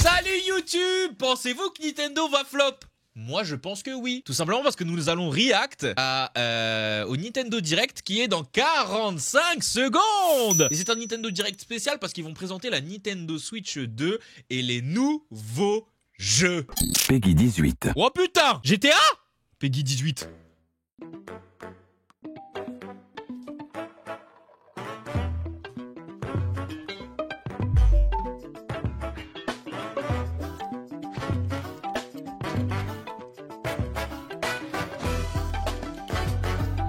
Salut YouTube! Pensez-vous que Nintendo va flop? Moi je pense que oui. Tout simplement parce que nous allons react au Nintendo Direct qui est dans 45 secondes. Et c'est un Nintendo Direct spécial parce qu'ils vont présenter la Nintendo Switch 2 et les nouveaux jeux. Peggy 18. Oh putain! GTA? Peggy 18.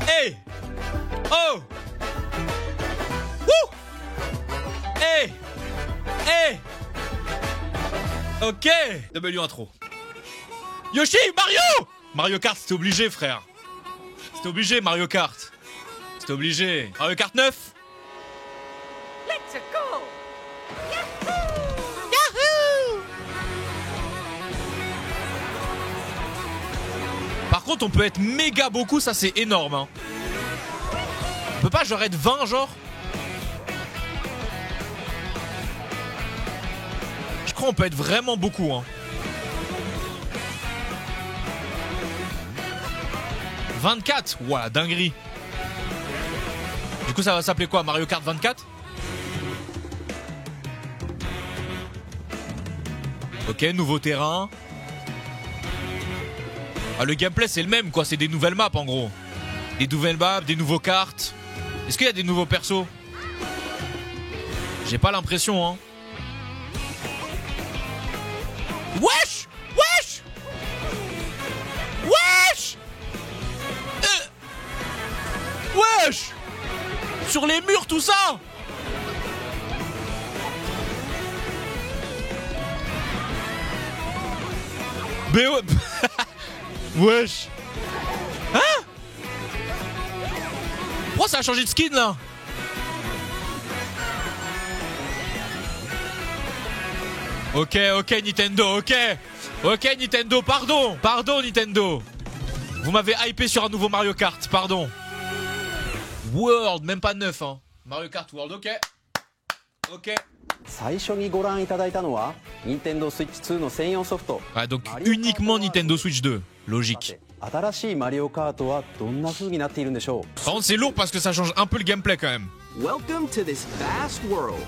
Hey! Oh! Wouh! Hey! Hey! Ok! W intro. Yoshi! Mario! Mario Kart, c'était obligé, frère. C'était obligé, Mario Kart. C'était obligé. Mario Kart 9? Let's go! Yahoo! Par contre, on peut être méga beaucoup, ça c'est énorme. Hein. On peut pas genre être 20 genre? Je crois qu'on peut être vraiment beaucoup. Hein. 24, voilà, dinguerie. Du coup, ça va s'appeler quoi? Mario Kart 24? Ok, nouveau terrain. Ah, le gameplay c'est le même quoi, c'est des nouvelles maps en gros. Des nouvelles maps, des nouveaux cartes. Est-ce qu'il y a des nouveaux persos? J'ai pas l'impression hein. Wesh! Wesh! Wesh! Wesh! Sur les murs tout ça! BO... Wesh! Hein? Pourquoi ça a changé de skin là? Ok, ok Nintendo, ok. Ok Nintendo, pardon. Pardon Nintendo. Vous m'avez hypé sur un nouveau Mario Kart, pardon. World, même pas 9 hein. Mario Kart World, ok. Ok. 最初にご覧いただいたのは Nintendo Switch 2の専用ソフト Ouais, donc uniquement Nintendo Switch 2, logique. 新しいマリオカートはどんな風になっているんでしょう Par contre c'est lourd parce que ça change un peu le gameplay quand même. Welcome to this vast world.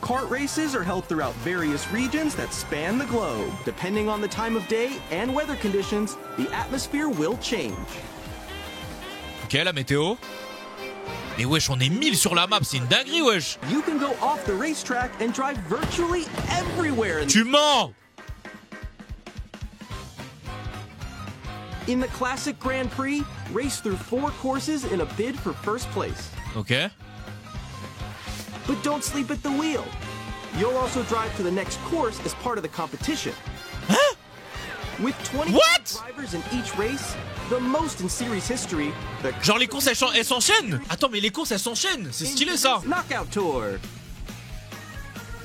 Kart races are held throughout various regions that span the globe. Depending on the time of day and weather conditions, the atmosphere will change. Ok, la météo. Mais wesh, on est 1000 sur la map, c'est une dinguerie wesh. You can go off the racetrack and drive virtually everywhere Tu mens! in the classic Grand Prix. Race through 4 courses in a bid for first place. Ok. But don't sleep at the wheel. You'll also drive to the next course as part of the competition. Hein? With 20 What? drivers in each race, the most in series history, the Genre les courses elles s'enchaînent. Attends mais les courses elles s'enchaînent. C'est stylé ça. Knockout Tour.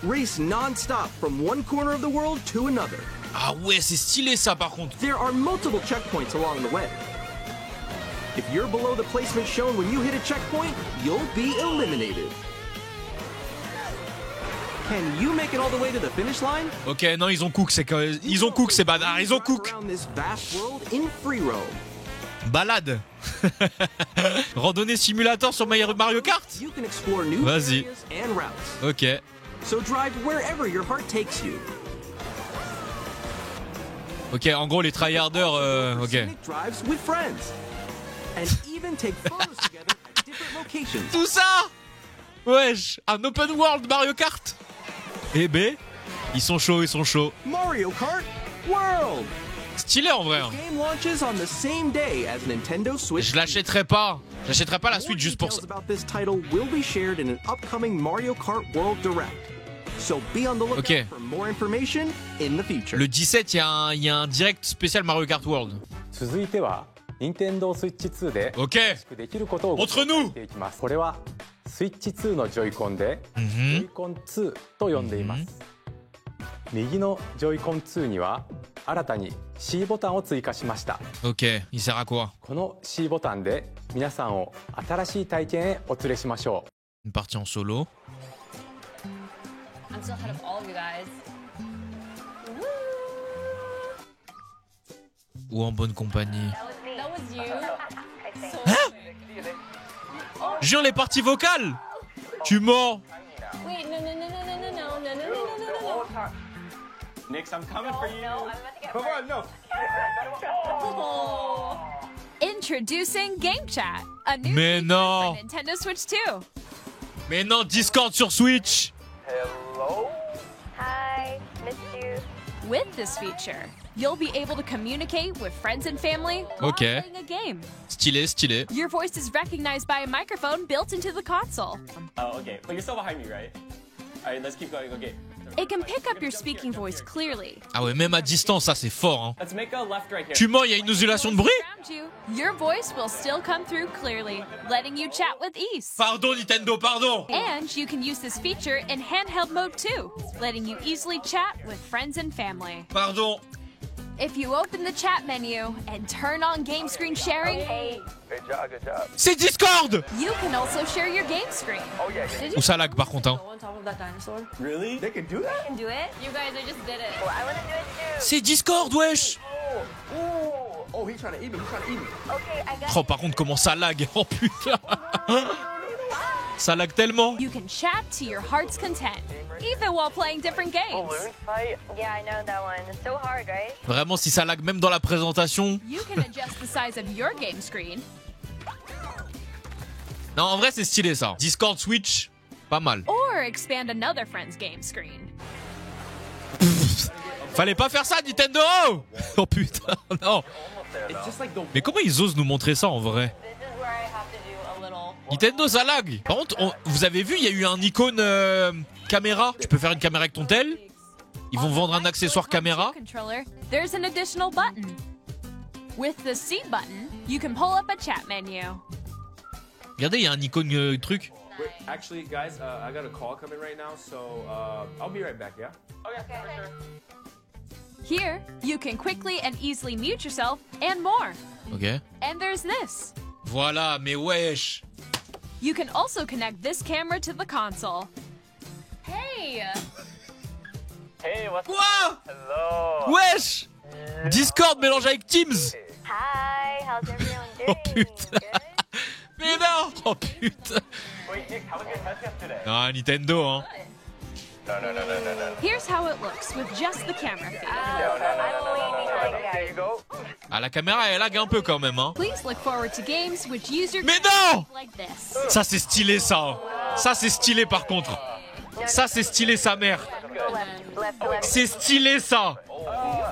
Race non-stop from one corner of the world to another. Ah ouais c'est stylé ça par contre. There are multiple checkpoints along the way. If you're below the placement shown when you hit a checkpoint, you'll be eliminated. Can you make it all the way to the finish line? Ok non ils ont cook c'est ils ont cook c'est badard. Ils ont cook. Around this vast world in free roam. Balade. Randonnée simulator sur Mario Kart. You can explore new Vas-y. areas and routes. Ok. So drive wherever your heart takes you. Ok en gros les tryharders ok. Scenic drives with friends. And even take photos together at different locations. Tout ça. Wesh un open world Mario Kart. Eh ben ils sont chauds ils sont chauds. Mario Kart World. Stylé en vrai. Hein. Game launches on the same day as Nintendo Switch. Je l'achèterai pas. J'achèterai pas la suite juste pour ça. More details about this title will be shared in an upcoming Mario Kart World Direct. So be on the lookout Ok. for more information in the future. Le 17 il y a un direct spécial Mario Kart World. 続いては Nintendo Switch 2で Ok. できることをご Entre 紹介 nous していきます。これは Switch 2のジョイコンで、ジョイコン2と呼んでいます。右のジョイコン2には新たに C ボタンを追加しました。 Ok, il sert à quoi? この C ボタンで皆さんを新しい体験へお連れしましょう。 Une partie en solo. I'm still ahead of all of you guys. Ou en bonne compagnie. That was you. Jure les parties vocales. Tu mens. Wait, no. Nix, I'm coming for you. Come on, no. Introducing Game Chat, a new Mais feature non. for Nintendo Switch 2. Mais non, Discord sur Switch. Hi, missed you. With this feature, you'll be able to communicate with friends and family while Okay. playing a game. Stylé, stylé. Your voice is recognized by a microphone built into the console. Oh, okay. But you're still behind me, right? All right, let's keep going. Okay. It can pick up your speaking voice clearly. Ah ouais, même à distance, ça c'est fort. Hein. Let's make a left right here. Tu mens, il y a une oscillation de bruit. Around you, your voice will still come through clearly, letting you chat with ease. Pardon Nintendo, pardon. And you can use this feature in handheld mode too, letting you easily chat with friends and family. Pardon. If you open the chat menu and turn on game screen sharing, Good job. C'est Discord. you can also share your game screen. Did Ou you ça lag par contre. Hein. On top of that dinosaur. Really? They can do that? Can do it? You guys, I just did it. Well, I want to do it too. C'est Discord, wesh. Oh, he's trying to eat me. Okay, I got Oh, par contre, comment ça lag. Oh putain. Ça lag tellement. You can chat to your heart's content, even while playing different games. fight. Yeah, I know that one. It's so hard, right? Vraiment, si ça lag même dans la présentation. You can adjust the size of your game screen. Non, en vrai, c'est stylé ça. Discord, Switch, pas mal. Or expand another friend's game screen. Fallait pas faire ça, Nintendo. Oh putain, non. It's just like the Mais comment ils osent nous montrer ça en vrai? This is where I have to do a little. Nintendo, ça lag. Par contre, vous avez vu, il y a eu un icône caméra. Tu peux faire une caméra avec ton tel. Ils vont vendre un accessoire caméra. Controller, there's an additional button. With the C button, you can pull up a chat menu. Regardez, il y a un icône truc. Wait, actually, guys, I got a call coming right now, so I'll be right back, yeah? Okay, for sure. Here, you can quickly and easily mute yourself and more. Ok. And there's this. Voilà, mais wesh. You can also connect this camera to the console. Hey! Hey, what's Quoi? Hello. Wesh. Discord mélangé avec Teams. Hi, how's everyone doing? Oh putain. Good? Mais non. Oh putain. Wait, Nick, how was your test yesterday? Ah, Nintendo, hein. No. Here's how it looks with just the camera feed. I'm way behind, guys. There you go. Ah, la caméra, elle lag un peu quand même, hein. Please look forward to games which use your Mais non. like this. Ça, c'est stylé, ça. Ça, c'est stylé, par contre. Ça, c'est stylé, sa mère. Left. C'est stylé, ça.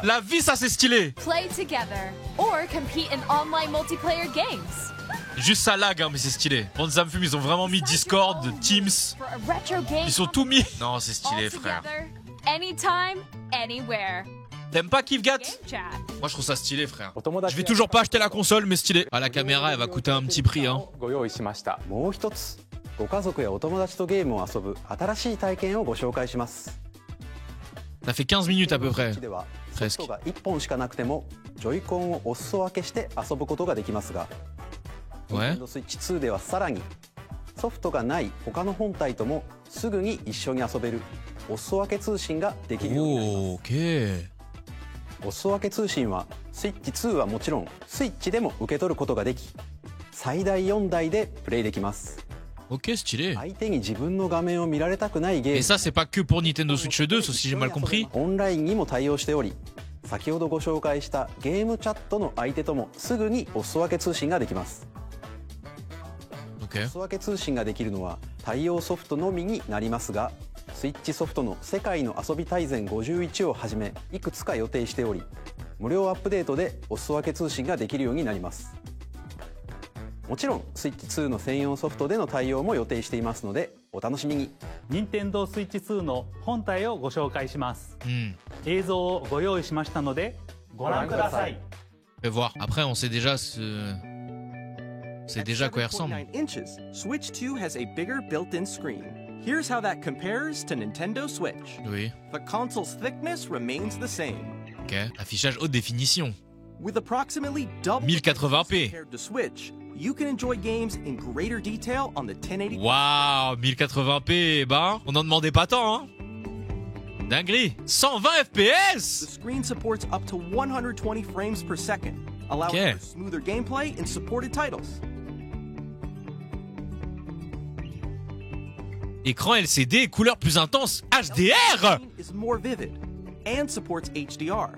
La vie, ça, c'est stylé. Play together or compete in online multiplayer games. Juste ça lag, hein, mais c'est stylé. Bon, ça me fume, ils ont vraiment mis Discord, Teams. For a retro game Ils sont tout mis. Non, c'est all stylé, frère. together, anytime, anywhere. T'aimes pas KiffGat? Game chat. Moi, je trouve ça stylé, frère. お友達 Je vais toujours pas acheter la console, mais stylé. Ah, la caméra, elle va coûter un petit prix, hein. ご用意しました。もう一つ、ご家族やお友達とゲームを遊ぶ新しい体験をご紹介します。 Ça fait 15 minutes à peu près. ではソフ Presque. トが1本しかなくてもジョイコンをお裾分けして遊ぶことができますが、 Ouais. Nintendo Switch 2ではさらにソフトがない他の本体ともすぐに一緒に遊べるお裾分け通信ができるようになります。 Oh, ok. お裾分け通信はスイッチ2はもちろんスイッチでも受け取ることができ、最大4台でプレイできます。 Ok, stylé. 相手に自分の画面を見られたくないゲー Et ム、 ça, c'est pas que pour Nintendo Switch 2, sauf si j'ai mal compris. オンラインにも対応しており、先ほどご紹介したゲームチャットの相手ともすぐにお裾分け通信ができます。 Ok. お裾分け通信ができるのは対応ソフトのみになりますが、スイッチソフトの世界の遊び大全51をはじめいくつか予定しており、無料アップデートでお裾分け通信ができるようになります。もちろんスイッチ2の専用ソフトでの対応も予定していますのでお楽しみに。任天堂スイッチ2の本体をご紹介します。 Hmm. 映像をご用意しましたのでご覧ください。 Je vais voir. Après, on sait déjà C'est déjà à quoi il ressemble. 7.9 inches, Switch 2 has a bigger built-in screen. Here's how that compares to Nintendo Switch. Oui. The console's thickness remains the same. Ok. Affichage haute définition. With approximately double 1080p. compared to Switch, you can enjoy games in greater detail on the 1080. Waouh, 1080p, bah, on n'en demandait pas tant, hein. Dinguerie. 120 The FPS. screen supports up to 120 frames per second, allowing Okay. for smoother gameplay in supported titles. Écran LCD, couleur plus intense, HDR. Is more vivid and supports HDR,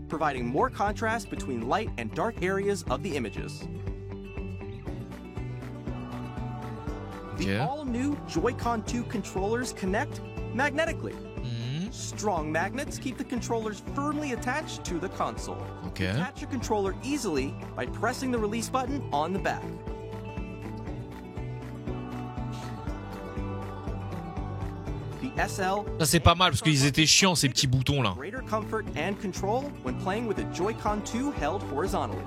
providing more contrast between light and dark areas of the images. The Okay. all-new Joy-Con 2 controllers connect magnetically. Strong magnets keep the controllers firmly attached to the console. Okay. Attach your controller easily by pressing the release button on the back. The SL Ça c'est pas mal parce qu'ils étaient chiants ces petits boutons là. greater comfort and control when playing with a Joy-Con 2 held horizontally.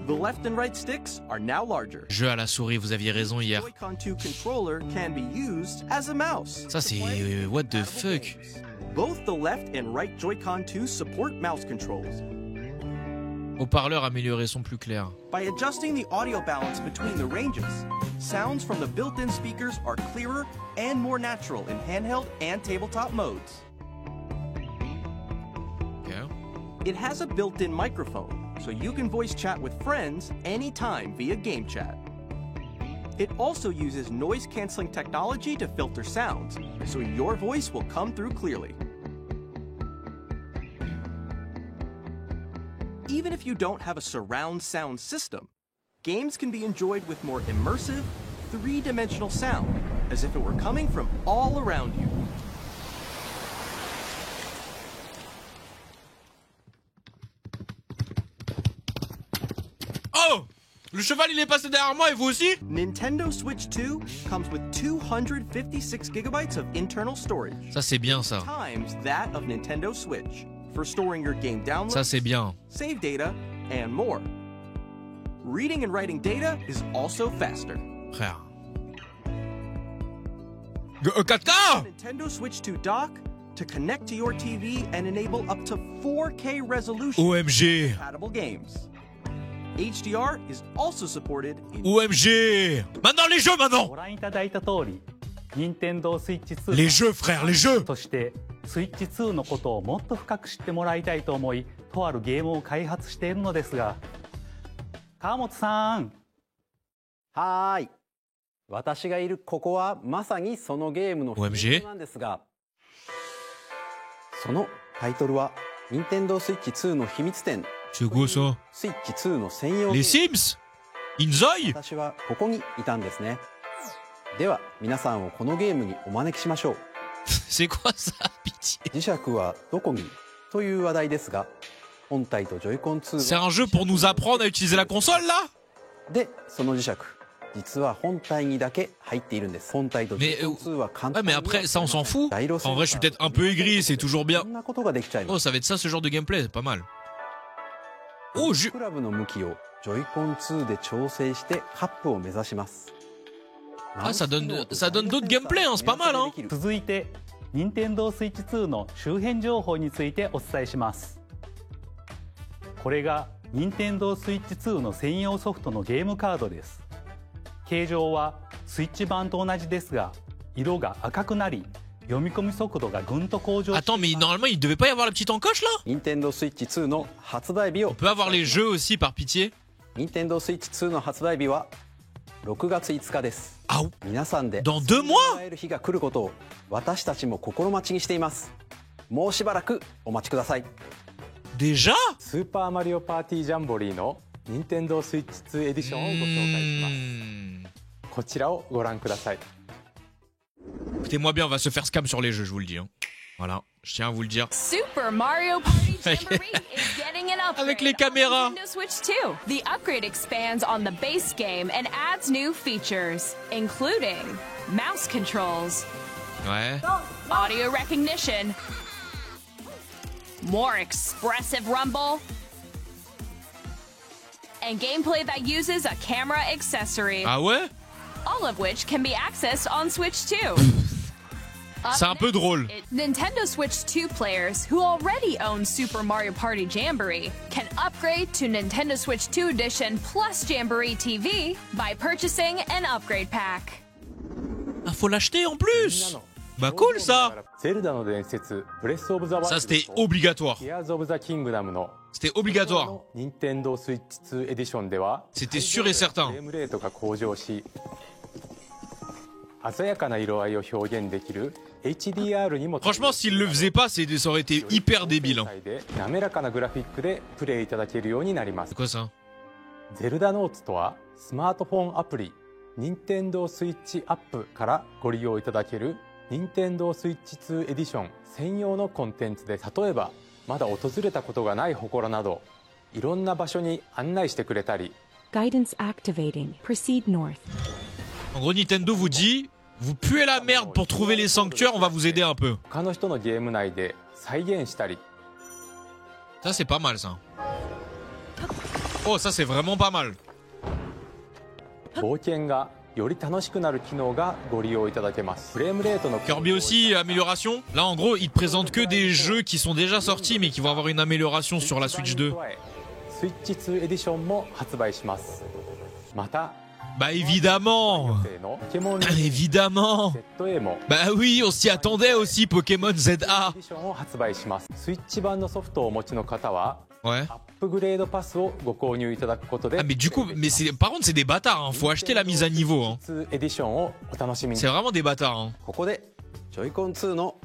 The left and right sticks are now larger. Jeu à la souris, vous aviez raison hier. Joy-Con 2 controller can be used as a mouse. Ça c'est what the fuck. Both the left and right Joy-Con 2 support mouse controls. Haut-parleur amélioré, son plus clair. By adjusting the audio balance between the ranges, sounds from the built-in speakers are clearer and more natural in handheld and tabletop modes. Okay. It has a built-in microphone, so you can voice chat with friends anytime via game chat. It also uses noise-canceling technology to filter sounds, so your voice will come through clearly. Even if you don't have a surround sound system, games can be enjoyed with more immersive, three-dimensional sound, as if it were coming from all around you. Oh! Le cheval il est passé derrière moi et vous aussi? Nintendo Switch 2 comes with 256 gigabytes of internal storage. Ça c'est bien ça. Times that of Nintendo Switch for storing your game downloads, Ça c'est bien. save data, and more. Reading and writing data is also faster. Frère. 4K! Nintendo Switch 2 dock to connect to your TV and enable up to 4K resolution OMG! compatible games. HDR is also supported in OMG! Maintenant les jeux maintenant! ご覧いただいた通り、任天堂スイッチ2 Les jeux frère, les jeux! としてスイッチ2のことをもっと深く知ってもらいたいと思い、とあるゲームを開発しているのですが、川本さん。はーい。私がいるここはまさにそのゲームの秘密なんですが、そのタイトルは任天堂スイッチ2の秘密展。C'est quoi ça? スイッチ2の専用 Les Sims? Inzai? 私はここにいたんですね。では皆さんをこのゲームにお招きしましょう。C'est quoi ça? Pitié. 磁石はどこにという話題ですが、本体とジョイコン2 C'est un jeu pour nous apprendre à utiliser la console là? でその磁石実は本体にだけ入っているんです。本体とジョイコン2は簡単 Ouais, に mais après, ça on s'en fout. En vrai, je suis peut-être un peu aigri, c'est toujours bien. こんなことができちゃいます。 Oh, ça va être ça ce genre de gameplay, c'est pas mal. Oh, クラブの向きをジョイコン2で調整してカップを目指します。 Ah, ça donne d'autres gameplays, hein, c'est pas mal, hein. 続いて任天堂スイッチ2の周辺情報についてお伝えします。これが任天堂スイッチ2の専用ソフトのゲームカードです。形状はスイッチ版と同じですが、色が赤くなり読み込み速度がぐんと向上。 Attends, mais normalement il devait pas y avoir la petite encoche là? 任天堂スイッチ2の発売日を On peut avoir les jeux aussi par pitié. 任天堂スイッチ2の発売日は6月5日です。 Ah, 皆さんで dans 2 mois? 会える日が来ることを私たちも心待ちにしています。もうしばらくお待ちください。 Déjà? スーパーマリオパーティージャンボリーの任天堂スイッチ2エディションをご紹介します。こちらをご覧ください。 Écoutez-moi bien, on va se faire scam sur les jeux, je vous le dis. Hein. Voilà, je tiens à vous le dire. Super Mario Party Jamboree is getting an upgrade Avec les caméras. on Nintendo Switch 2. The upgrade expands on the base game and adds new features, including mouse controls, Ouais. audio recognition, more expressive rumble, and gameplay that uses a camera accessory, Ah ouais? all of which can be accessed on Switch 2. C'est un peu drôle. Nintendo Switch 2 players who already own Super Mario Party Jamboree can upgrade to Nintendo Switch 2 Edition plus Jamboree TV by purchasing an upgrade pack. Ah, faut l'acheter en plus. Bah cool ça. ゼルダの伝説ブレスオブザワイルド Ça c'était obligatoire. Tears of the Kingdom の C'était obligatoire. 任天堂スイッチ2エディションでは C'était sûr et certain. フレームレートが向上し鮮やかな色合いを表現できる HDR にも Franchement, s'il le faisait pas, ça aurait été hyper débile. Hein. で滑らかなグラフィックでプレイいただけるようになります C'est quoi ça? ゼルダノーツとはスマートフォンアプリ任天堂スイッチアップからご利用いただける任天堂スイッチ2エディション専用のコンテンツで例えばまだ訪れたことがない祠などいろんな場所に案内してくれたり Guidance activating. Proceed north. En gros, Nintendo vous dit, vous puez la merde pour trouver les sanctuaires, on va vous aider un peu. 他の人のゲーム内で再現したり Ça c'est pas mal ça. Oh, ça c'est vraiment pas mal. 冒険がより楽しくなる機能がご利用いただけますフレームレートの Kirby aussi, amélioration. Là en gros, ils te présentent que des jeux qui sont déjà sortis mais qui vont avoir une amélioration sur la Switch 2. スイッチ2エディションも発売しますまた Bah évidemment. のポケモン Évidemment. ZA も Bah oui, on s'y attendait aussi, Pokémon ZA. エディションを発売しますスイッチ版のソフトをお持ちの方は Ouais. アップグレードパスをご購入いただくことで Ah mais du coup, mais c'est, par contre c'est des bâtards, hein. Faut acheter la mise à niveau. Hein. 2エディションをお楽しみに C'est vraiment des bâtards. Hein. ここでジョイコン2の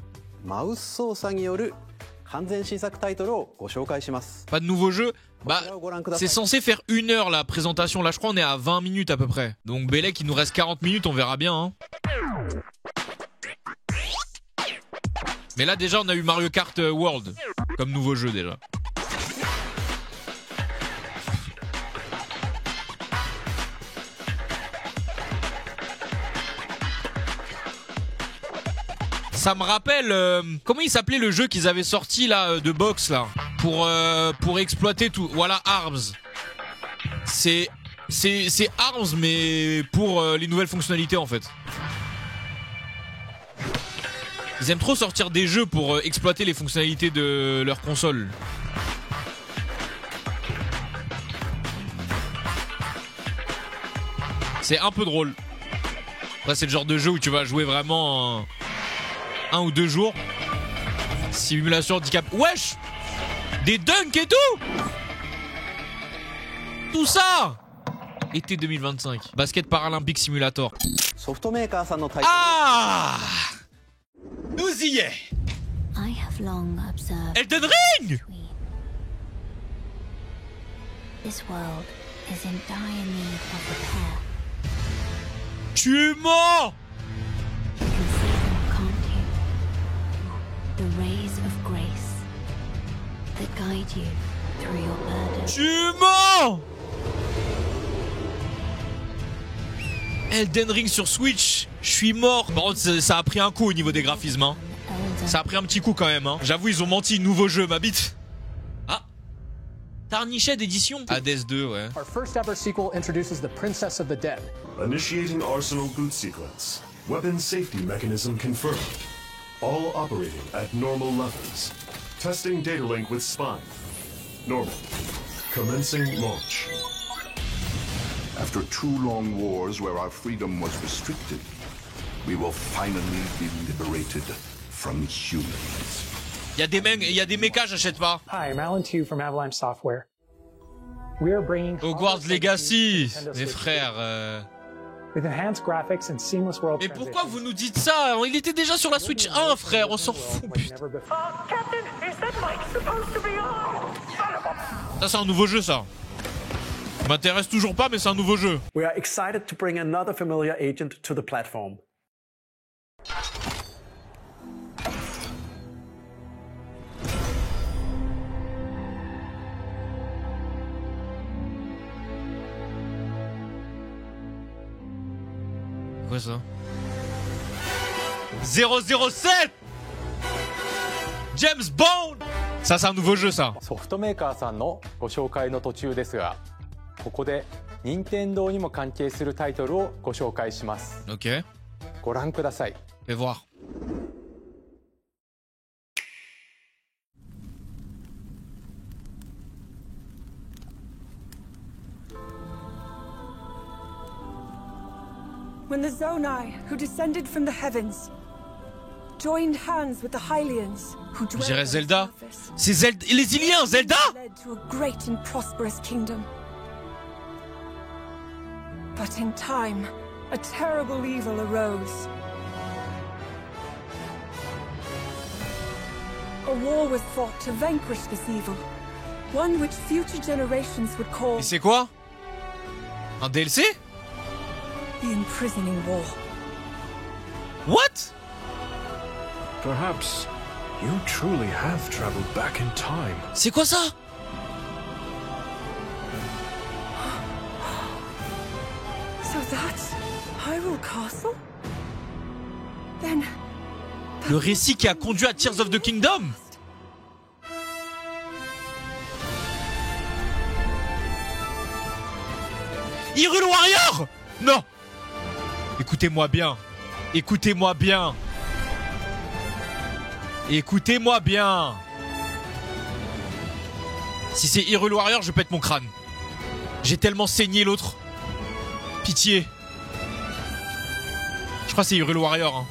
マウス操作による完全新作タイトルをご紹介します Pas de nouveau jeu. こ Bah, ちらをご覧くださ c'est い censé faire 1 heure la présentation. Là, je crois on est à 20 minutes à peu près. Donc Bélec, il nous reste 40 minutes, on verra bien. Hein. Mais là déjà, on a eu Mario Kart World comme nouveau jeu déjà. Ça me rappelle comment il s'appelait le jeu qu'ils avaient sorti là de boxe là pour exploiter tout. Voilà Arms. C'est Arms mais pour les nouvelles fonctionnalités en fait. Ils aiment trop sortir des jeux pour exploiter les fonctionnalités de leur console. C'est un peu drôle. Après c'est le genre de jeu où tu vas jouer vraiment 1 ou 2 jours. Simulation handicap. Wesh! Des dunks et tout! Tout ça! Été 2025. Basket Paralympique Simulator. ソフトメーカーさんのタイトル Ah! Nous y est! I have long observed Elden Ring! this world is in dire need of repair. Tu es mort! You can see them, can't you? The rays of grace that guide you through your burden. Tu es mort! Elden Ring sur Switch, je suis mort. Par contre, ça a pris un coup au niveau des graphismes. Hein. Ça a pris un petit coup quand même. Hein. J'avoue, ils ont menti. Nouveau jeu, ma bite. Ah, Tarnished d'édition. Hades 2, ouais. Our first ever sequel introduces the Princess of the Dead. Initiating Arsenal boot sequence. Weapon safety mechanism confirmed. All operating at normal levels. Testing data link with spine. Normal. Commencing launch. After 2 long wars where our freedom was restricted, we will finally be liberated from humans. Il y a des mechas, j'achète pas. Hi, I'm Alan Tu from Avalanche Software. We are bringing Hogwarts Legacy, mes frères. with enhanced graphics and seamless world Mais pourquoi vous nous dites ça? Il était déjà sur la Switch 1, frère, on s'en fout, putain. Ça, c'est un nouveau jeu, ça. Ça m'intéresse toujours pas, mais c'est un nouveau jeu. We are excited to bring another familiar agent to the platform. Quoi ça? 007 James Bond. Ça c'est un nouveau jeu ça. ソフトメーカーさんのご紹介の途中ですが、ここで任天堂にも関係するタイトルをご紹介します。Ok. ご覧ください。Fais voir. when the Zonai, who descended from the heavens, joined hands with the Hylians, who Je dirais Zelda. C'est Zelda. Les Iliens, Zelda. led to a great and prosperous kingdom. But in time, a terrible evil arose. A war was fought to vanquish this evil, one which future generations would call Et c'est quoi? Un DLC? the Imprisoning War. What? Perhaps you truly have traveled back in time. C'est quoi ça? So that's Hyrule Castle? Then Le récit qui a conduit à Tears of the Kingdom? Hyrule Warrior? Non. Écoutez-moi bien. Écoutez-moi bien. Écoutez-moi bien. Si c'est Hyrule Warrior, je pète mon crâne. J'ai tellement saigné l'autre. Pitié. Je crois que c'est Hyrule Warrior. Hein.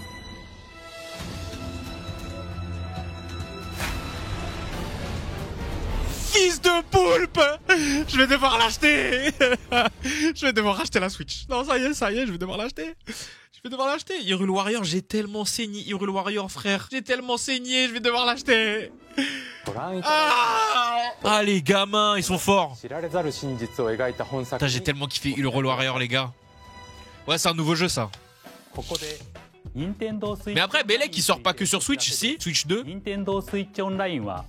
Fils de poulpe! Je vais devoir l'acheter. Je vais devoir acheter la Switch. Non, ça y est, je vais devoir l'acheter. Je vais devoir l'acheter. Hyrule Warrior, j'ai tellement saigné. Hyrule Warrior, frère. J'ai tellement saigné, je vais devoir l'acheter. Ah, les gamins, ils sont forts. Putain, j'ai tellement kiffé Hyrule Warrior, les gars. Ouais, c'est un nouveau jeu, ça. Mais après, Belek, il sort pas que sur Switch, si? Switch 2. Nintendo Switch Online は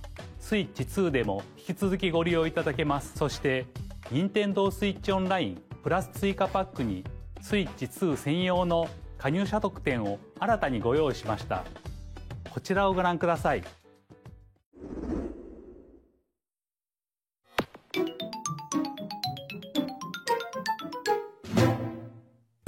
Switch 2でも引き続きご利用いただけます。そして Nintendo Switch Online プラス追加パックに Switch 2専用の加入者特典を新たにご用意しました。こちらをご覧ください。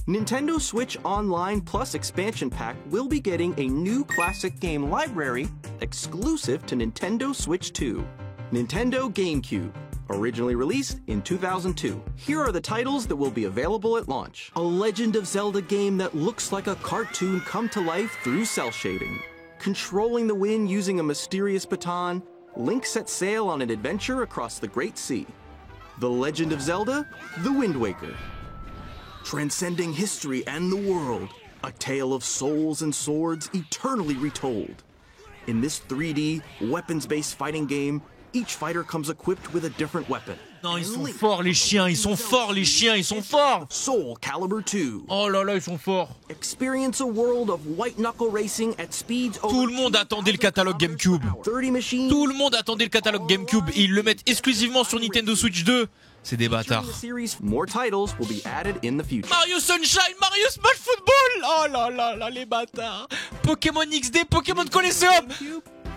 Nintendo Switch Online Plus Expansion Pack will be getting a new classic game library exclusive to Nintendo Switch 2. Nintendo GameCube, originally released in 2002. Here are the titles that will be available at launch. A Legend of Zelda game that looks like a cartoon come to life through cell shading. Controlling the wind using a mysterious baton, Link sets sail on an adventure across the Great Sea. The Legend of Zelda: The Wind Waker. Transcending history and the world, a tale of souls and swords eternally retold. In this 3D, weapons-based fighting game, each fighter comes equipped with a different weapon. Non, ils sont forts, les chiens, ils sont forts, les chiens, ils sont forts. Soul Calibur 2. Oh là là, ils sont forts. Experience a world of white knuckle racing at speeds. Tout le monde attendait le catalogue GameCube. Tout le monde attendait le catalogue GameCube et ils le mettent exclusivement sur Nintendo Switch 2. C'est des bâtards. More titles will be added in the future. Mario Sunshine, Mario Smash Football. Oh là là là, les bâtards. Pokémon XD, Pokémon Colosseum.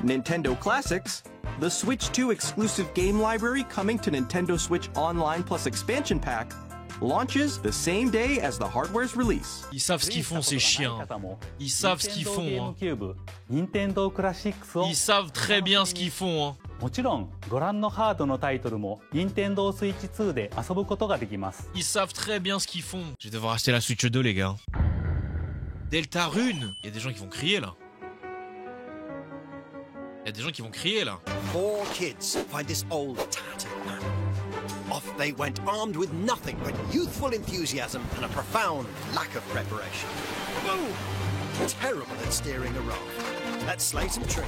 Nintendo Classics. The Switch 2 exclusive game library coming to Nintendo Switch Online Plus Expansion Pack launches the same day as the hardware's release. Ils savent ce qu'ils font, ces chiens. Ils savent ce qu'ils font. Hein. Ils savent très bien ce qu'ils font. Hein. もちろんご覧のハードのタイトルも Nintendo Switch 2で遊ぶことができます。 Ils savent très bien ce qu'ils font. Je vais devoir acheter la Switch 2, les gars. Deltarune. Il y a des gens qui vont crier là. Il y a des gens qui vont crier là. 4 kids find this old tattered map. Off they went armed with nothing but youthful enthusiasm and a profound lack of preparation. Whoa! Terrible at steering a raft. Let's slay some trees.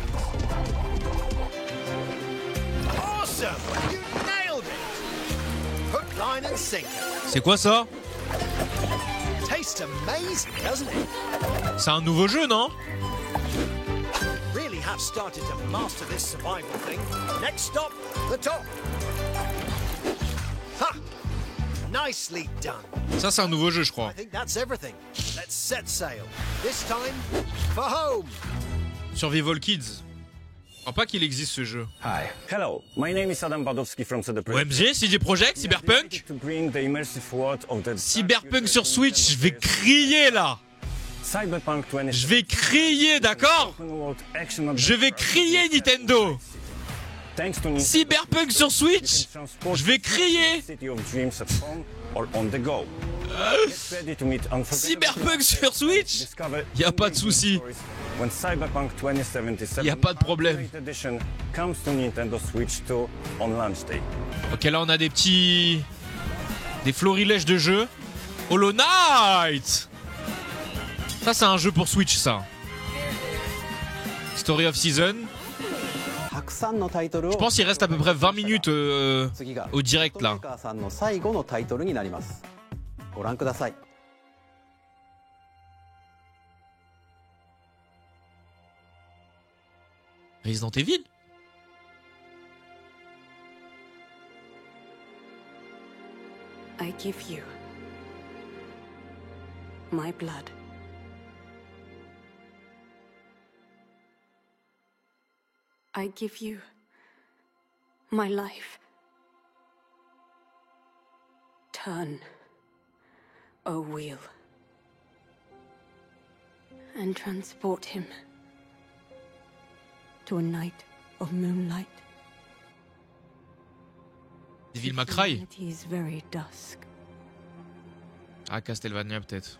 Awesome! You nailed it! Hook, line and sinker. C'est quoi ça? Tastes amazing, doesn't it? C'est un nouveau jeu, non? Really have started to master this survival thing. Next stop, the top. Ha! Nicely done. Ça, c'est un nouveau jeu, je crois. I think that's everything. Let's set sail. This time for home. Survival Kids. Je crois pas qu'il existe ce jeu. Hi. Hello. My name is Adam Badowski from CD Projekt. OMG, CD Projekt, Cyberpunk. Cyberpunk sur Switch, je vais crier là. Cyberpunk 20. Je vais crier, d'accord? Je vais crier, Nintendo. Cyberpunk sur Switch, je vais crier. Cyberpunk sur Switch? Y a pas de souci. When Cyberpunk 2077 y a pas de problème. Ultimate Edition comes to Nintendo Switch 2 on launch day. Ok, là on a des florilèges de jeux. Hollow Knight. Ça c'est un jeu pour Switch ça. Story of Season. Je pense qu'il reste à peu près 20 minutes au direct là. Resident Evil? I give you my blood. I give you my life. Turn, O wheel, and transport him to a night of moonlight. Devil May Cry? Humanity is very dusk. Ah, Castlevania peut-être.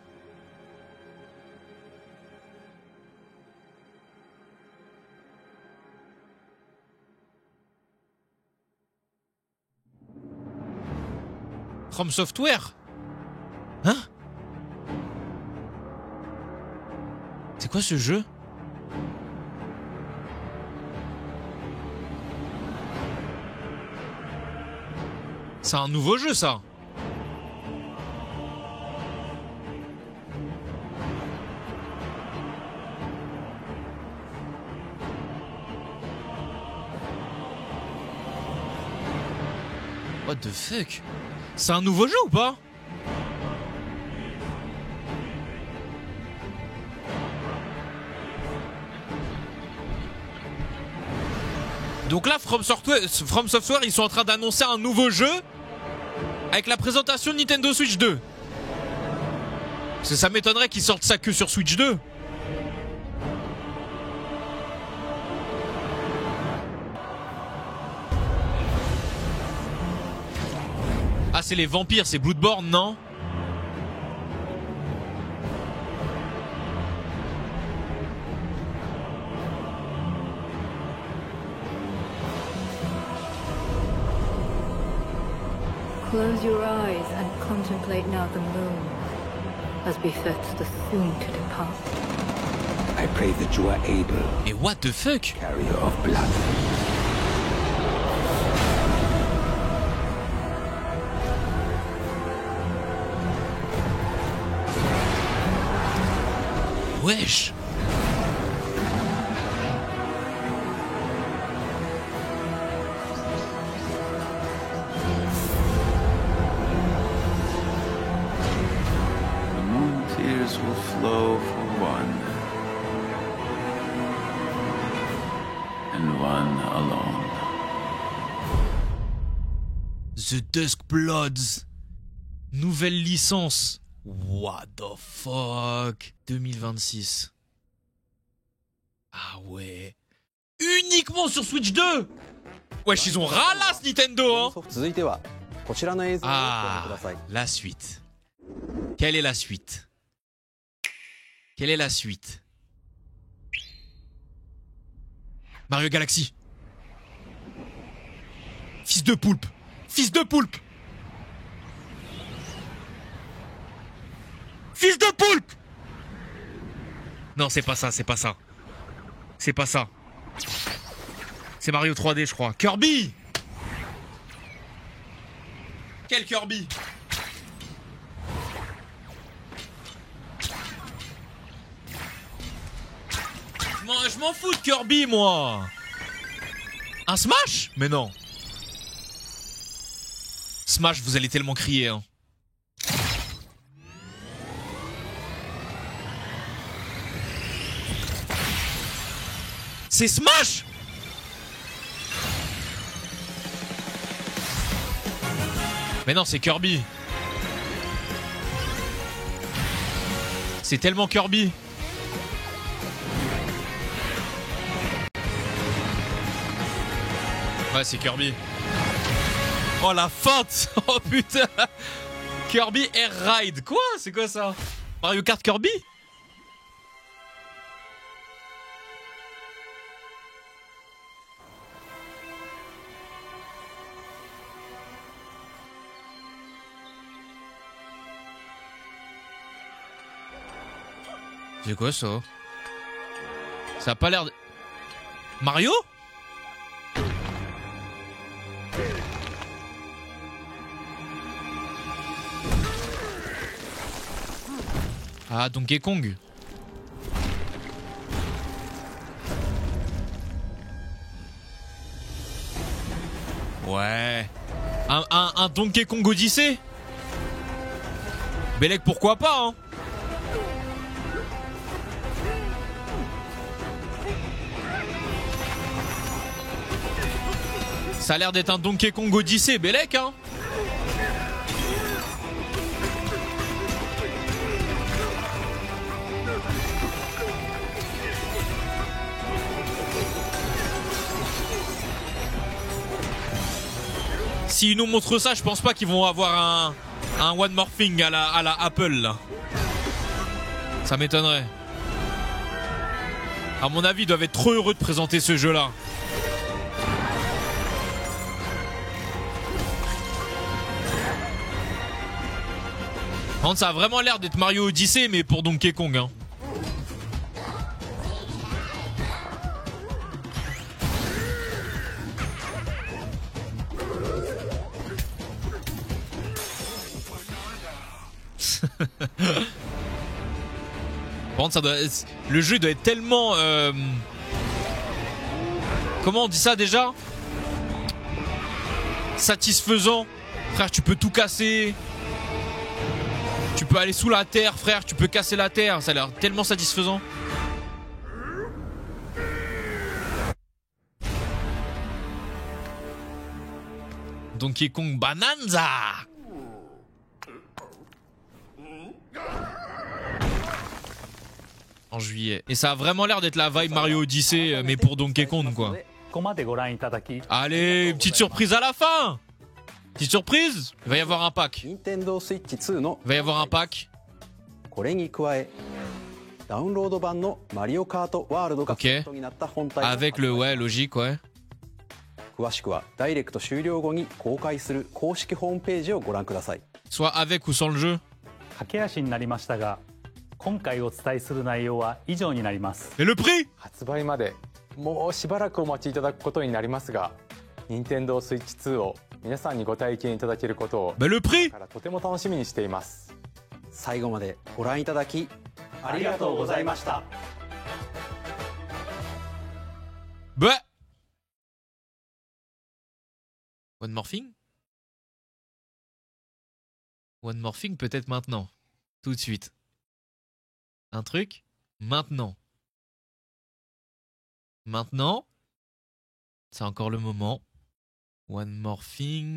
From Software? Hein? C'est quoi ce jeu? C'est un nouveau jeu ça. What the fuck? C'est un nouveau jeu ou pas? Donc là, From Software, ils sont en train d'annoncer un nouveau jeu avec la présentation de Nintendo Switch 2. Parce que ça m'étonnerait qu'ils sortent ça que sur Switch 2. Ah, c'est les vampires, c'est Bloodborne, non? Close your eyes and contemplate now the moon, as befits the soon-to-depart. I pray that you are able. Et what the fuck? Carrier of blood. Wesh. The moon tears will flow for one, and one alone. The Dusk Bloods. Nouvelle licence. What the fuck? 2026. Ah ouais. Uniquement sur Switch 2. Wesh, ils ont ralasse Nintendo, hein. Ah, la suite. Quelle est la suite? Quelle est la suite? Mario Galaxy. Fils de poulpe. Fils de poulpe. Fils de poulpe! Non, c'est pas ça, c'est pas ça. C'est pas ça. C'est Mario 3D, je crois. Kirby! Quel Kirby? Je m'en fous de Kirby, moi! Un Smash? Mais non. Smash, vous allez tellement crier, hein. C'est Smash! Mais non, c'est Kirby. C'est tellement Kirby. Ouais, c'est Kirby. Oh la feinte! Oh putain! Kirby Air Ride. Quoi? C'est quoi ça? Mario Kart Kirby? C'est quoi ça? Ça a pas l'air de... Mario? Ah, Donkey Kong. Ouais. Un Donkey Kong Odyssey? Belek, pourquoi pas, hein? Ça a l'air d'être un Donkey Kong Odyssey, Belek, hein? S'ils nous montrent ça, je pense pas qu'ils vont avoir un One More Thing à la Apple, là. Ça m'étonnerait. À mon avis, ils doivent être trop heureux de présenter ce jeu-là. Par contre, ça a vraiment l'air d'être Mario Odyssey, mais pour Donkey Kong, hein. Par contre, ça doit... le jeu doit être tellement... Comment on dit ça déjà? Satisfaisant. Frère, tu peux tout casser. Tu peux aller sous la terre, frère. Tu peux casser la terre. Ça a l'air tellement satisfaisant. Donkey Kong Bonanza. En juillet. Et ça a vraiment l'air d'être la vibe Mario Odyssey, mais pour Donkey Kong, quoi. Allez, petite surprise à la fin. Petite surprise. Il va y avoir un pack. Il va y avoir un pack. Ok. Avec le... Ouais, logique, ouais. Soit avec ou sans le jeu. Et le prix? 発売までもうしばらくお待ちいただくことになりますが、Nintendo Switch 2を皆さんにご体験いただけることをとても楽しみにしています。最後までご覧いただきありがとうございました。Bah. One more thing? One more thing peut-être maintenant. Tout de suite. Un truc maintenant. Maintenant. C'est encore le moment. One more thing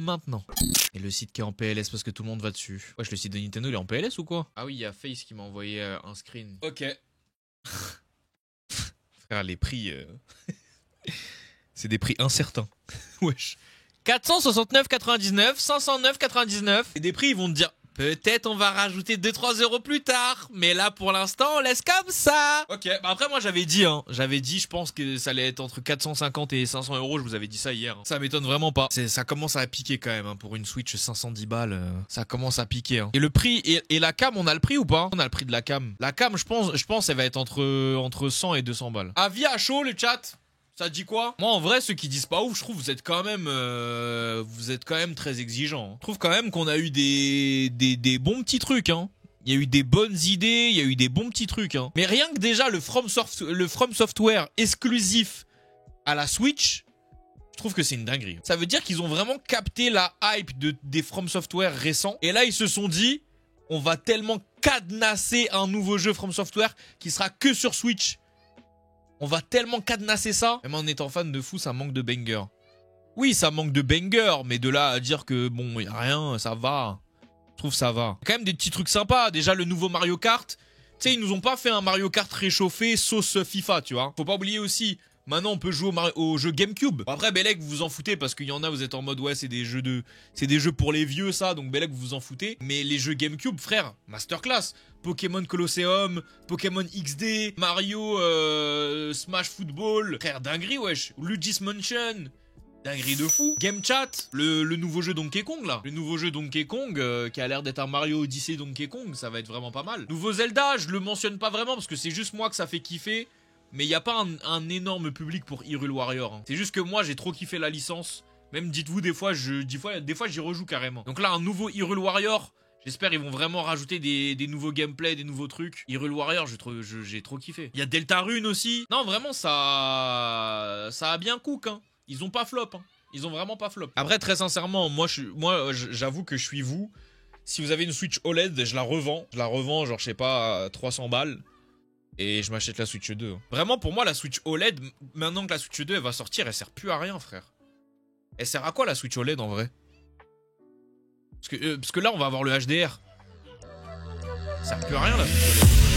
maintenant. Et le site qui est en PLS parce que tout le monde va dessus. Wesh, le site de Nintendo il est en PLS ou quoi? Ah oui, il y a Face qui m'a envoyé un screen. Ok. Frère, les prix... c'est des prix incertains. Wesh. 469,99, 509,99. Et des prix, ils vont te dire... Peut-être on va rajouter 2-3 euros plus tard. Mais là, pour l'instant, on laisse comme ça. Ok, bah après, moi, j'avais dit, je pense que ça allait être entre 450 et 500 euros. Je vous avais dit ça hier. Ça m'étonne vraiment pas. Ça commence à piquer quand même. Pour une Switch 510 balles, ça commence à piquer. Et le prix, et la cam, on a le prix ou pas? On a le prix de la cam. La cam, je pense, elle va être entre 100 et 200 balles. Avis à chaud, le chat. Ça dit quoi? Moi, en vrai, ceux qui disent pas ouf, je trouve vous êtes quand même très exigeants. Je trouve quand même qu'on a eu des bons petits trucs, hein. Il y a eu des bonnes idées, il y a eu des bons petits trucs, hein. Mais rien que déjà le From Software exclusif à la Switch, je trouve que c'est une dinguerie. Ça veut dire qu'ils ont vraiment capté la hype des From Software récents. Et là, ils se sont dit, on va tellement cadenasser un nouveau jeu From Software qui sera que sur Switch. On va tellement cadenasser ça. Même en étant fan de fou, ça manque de banger. Oui, ça manque de banger, mais de là à dire que bon, y a rien, ça va. Je trouve ça va. Quand même des petits trucs sympas. Déjà, le nouveau Mario Kart. Tu sais, ils nous ont pas fait un Mario Kart réchauffé sauce FIFA, tu vois. Faut pas oublier aussi Maintenant, on peut jouer au jeu GameCube. Bon, après, Belek, vous vous en foutez parce qu'il y en a, vous êtes en mode ouais, c'est des jeux pour les vieux, ça. Donc Belek, vous vous en foutez. Mais les jeux GameCube, frère, masterclass. Pokémon Colosseum, Pokémon XD, Mario, Smash Football. Frère, dinguerie, wesh. Luigi's Mansion. Dinguerie de fou. Game Chat, le nouveau jeu Donkey Kong là. Le nouveau jeu Donkey Kong qui a l'air d'être un Mario Odyssey Donkey Kong, ça va être vraiment pas mal. Nouveau Zelda, je le mentionne pas vraiment parce que c'est juste moi que ça fait kiffer. Mais il n'y a pas un énorme public pour Hyrule Warrior. Hein. C'est juste que moi j'ai trop kiffé la licence. Même dites-vous des fois j'y rejoue carrément. Donc là un nouveau Hyrule Warrior. J'espère ils vont vraiment rajouter des nouveaux gameplays, des nouveaux trucs. Hyrule Warrior, j'ai trop kiffé. Il y a Deltarune aussi. Non vraiment ça a bien cook hein. Ils ont pas flop, hein. Ils ont vraiment pas flop. Après, très sincèrement, moi, j'avoue que je suis vous. Si vous avez une Switch OLED, je la revends. Je la revends, genre, je sais pas, 300 balles. Et je m'achète la Switch 2. Vraiment, pour moi, la Switch OLED, maintenant que la Switch 2, elle va sortir, elle sert plus à rien, frère. Elle sert à quoi, la Switch OLED, en vrai? Parce que là, on va avoir le HDR. Ça sert plus à rien, la Switch OLED.